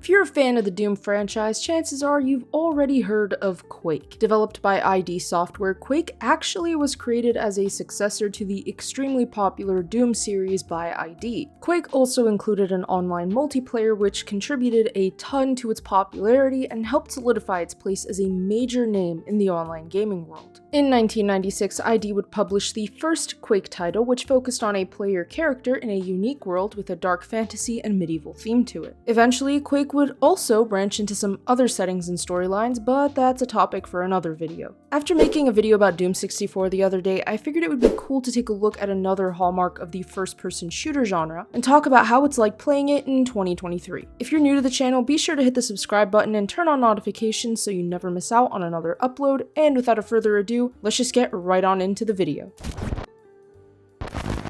If you're a fan of the Doom franchise, chances are you've already heard of Quake. Developed by ID Software, Quake actually was created as a successor to the extremely popular Doom series by ID. Quake also included an online multiplayer which contributed a ton to its popularity and helped solidify its place as a major name in the online gaming world. In 1996, ID would publish the first Quake title, which focused on a player character in a unique world with a dark fantasy and medieval theme to it. Eventually, Quake would also branch into some other settings and storylines, but that's a topic for another video. After making a video about Doom 64 the other day, I figured it would be cool to take a look at another hallmark of the first-person shooter genre and talk about how it's like playing it in 2023. If you're new to the channel, be sure to hit the subscribe button and turn on notifications so you never miss out on another upload, and without further ado, let's just get right on into the video.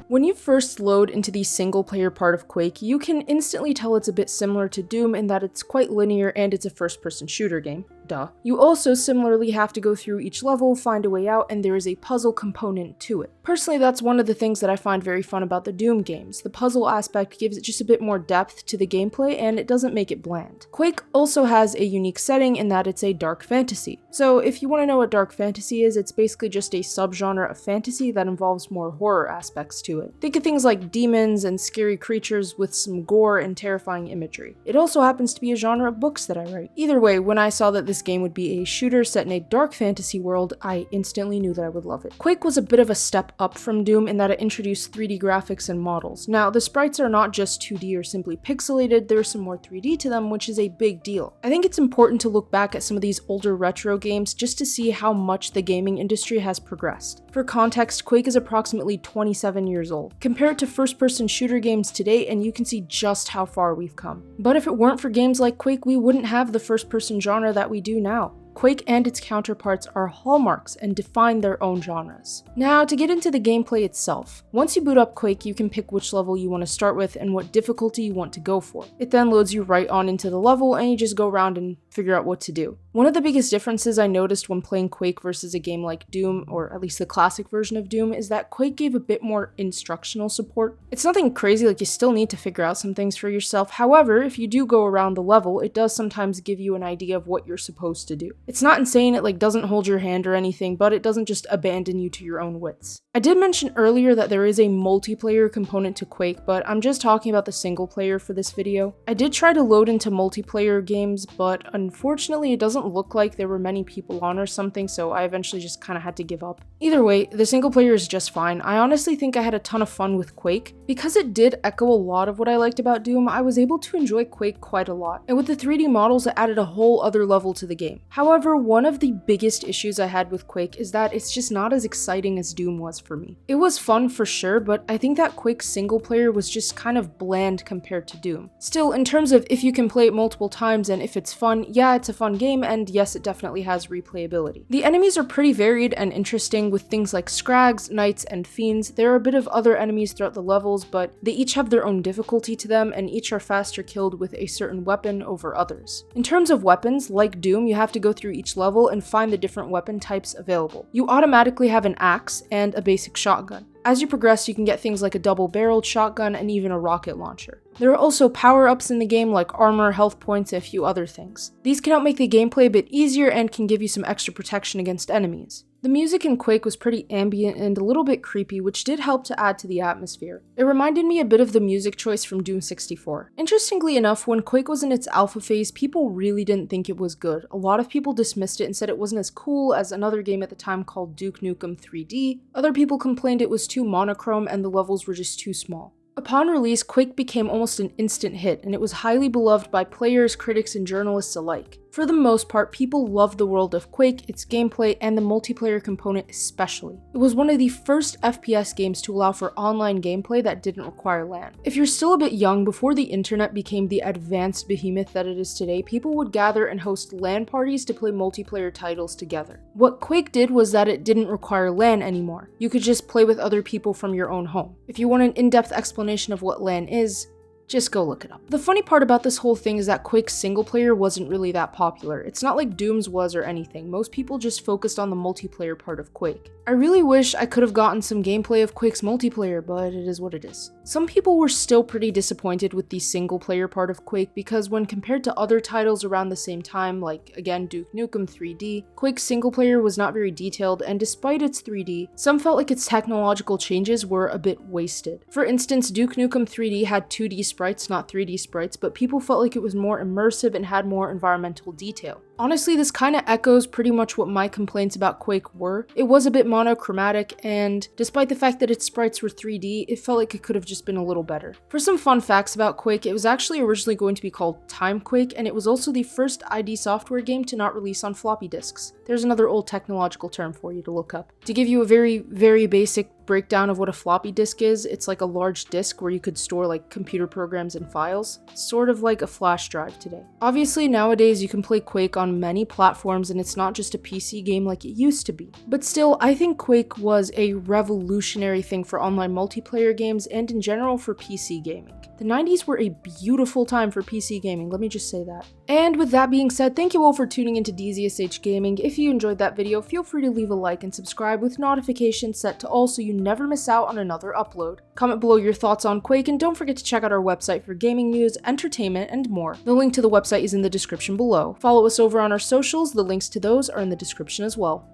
When you first load into the single-player part of Quake, you can instantly tell it's a bit similar to Doom in that it's quite linear and it's a first-person shooter game. Duh. You also similarly have to go through each level, find a way out, and there is a puzzle component to it. Personally, that's one of the things that I find very fun about the Doom games. The puzzle aspect gives it just a bit more depth to the gameplay, and it doesn't make it bland. Quake also has a unique setting in that it's a dark fantasy. So if you want to know what dark fantasy is, it's basically just a subgenre of fantasy that involves more horror aspects to it. Think of things like demons and scary creatures with some gore and terrifying imagery. It also happens to be a genre of books that I write. Either way, when I saw that this game would be a shooter set in a dark fantasy world, I instantly knew that I would love it. Quake was a bit of a step up from Doom in that it introduced 3D graphics and models. Now, the sprites are not just 2D or simply pixelated, there's some more 3D to them, which is a big deal. I think it's important to look back at some of these older retro games just to see how much the gaming industry has progressed. For context, Quake is approximately 27 years old. Compare it to first-person shooter games today and you can see just how far we've come. But if it weren't for games like Quake, we wouldn't have the first-person genre that we do now. Quake and its counterparts are hallmarks and define their own genres. Now, to get into the gameplay itself. Once you boot up Quake, you can pick which level you want to start with and what difficulty you want to go for. It then loads you right on into the level and you just go around and figure out what to do. One of the biggest differences I noticed when playing Quake versus a game like Doom, or at least the classic version of Doom, is that Quake gave a bit more instructional support. It's nothing crazy, like you still need to figure out some things for yourself. However, if you do go around the level, it does sometimes give you an idea of what you're supposed to do. It's not insane, it doesn't hold your hand or anything, but it doesn't just abandon you to your own wits. I did mention earlier that there is a multiplayer component to Quake, but I'm just talking about the single player for this video. I did try to load into multiplayer games, but unfortunately it doesn't look like there were many people on or something, so I eventually just kind of had to give up. Either way, the single player is just fine. I honestly think I had a ton of fun with Quake. Because it did echo a lot of what I liked about Doom, I was able to enjoy Quake quite a lot. And with the 3D models, it added a whole other level to the game. However, one of the biggest issues I had with Quake is that it's just not as exciting as Doom was for me. It was fun for sure, but I think that Quake's single player was just kind of bland compared to Doom. Still, in terms of if you can play it multiple times and if it's fun, yeah, it's a fun game, and yes, it definitely has replayability. The enemies are pretty varied and interesting with things like Scrags, Knights, and Fiends. There are a bit of other enemies throughout the levels, but they each have their own difficulty to them and each are faster killed with a certain weapon over others. In terms of weapons, like Doom, you have to go through each level and find the different weapon types available. You automatically have an axe and a basic shotgun. As you progress, you can get things like a double-barreled shotgun and even a rocket launcher. There are also power-ups in the game like armor, health points, and a few other things. These can help make the gameplay a bit easier and can give you some extra protection against enemies. The music in Quake was pretty ambient and a little bit creepy, which did help to add to the atmosphere. It reminded me a bit of the music choice from Doom 64. Interestingly enough, when Quake was in its alpha phase, people really didn't think it was good. A lot of people dismissed it and said it wasn't as cool as another game at the time called Duke Nukem 3D. Other people complained it was too monochrome and the levels were just too small. Upon release, Quake became almost an instant hit, and it was highly beloved by players, critics, and journalists alike. For the most part, people loved the world of Quake, its gameplay, and the multiplayer component especially. It was one of the first FPS games to allow for online gameplay that didn't require LAN. If you're still a bit young, before the internet became the advanced behemoth that it is today, people would gather and host LAN parties to play multiplayer titles together. What Quake did was that it didn't require LAN anymore. You could just play with other people from your own home. If you want an in-depth explanation of what LAN is, Just go look it up. The funny part about this whole thing is that Quake's single player wasn't really that popular. It's not like Doom's was or anything. Most people just focused on the multiplayer part of Quake. I really wish I could have gotten some gameplay of Quake's multiplayer, but it is what it is. Some people were still pretty disappointed with the single player part of Quake because when compared to other titles around the same time, like again Duke Nukem 3D, Quake's single player was not very detailed, and despite its 3D, some felt like its technological changes were a bit wasted. For instance, Duke Nukem 3D had 2D sprites, not 3D sprites, but people felt like it was more immersive and had more environmental detail. Honestly, this kinda echoes pretty much what my complaints about Quake were. It was a bit monochromatic, and despite the fact that its sprites were 3D, it felt like it could have just been a little better. For some fun facts about Quake, it was actually originally going to be called Time Quake, and it was also the first ID Software game to not release on floppy disks. There's another old technological term for you to look up. To give you a very, very basic breakdown of what a floppy disk is, it's like a large disk where you could store like computer programs and files, sort of like a flash drive today. Obviously nowadays you can play Quake on many platforms and it's not just a PC game like it used to be. But still, I think Quake was a revolutionary thing for online multiplayer games and in general for PC gaming. The 90s were a beautiful time for PC gaming, let me just say that. And with that being said, thank you all for tuning into DZSH Gaming. If you enjoyed that video, feel free to leave a like and subscribe with notifications set to all so you never miss out on another upload. Comment below your thoughts on Quake and don't forget to check out our website for gaming news, entertainment, and more. The link to the website is in the description below. Follow us over on our socials, the links to those are in the description as well.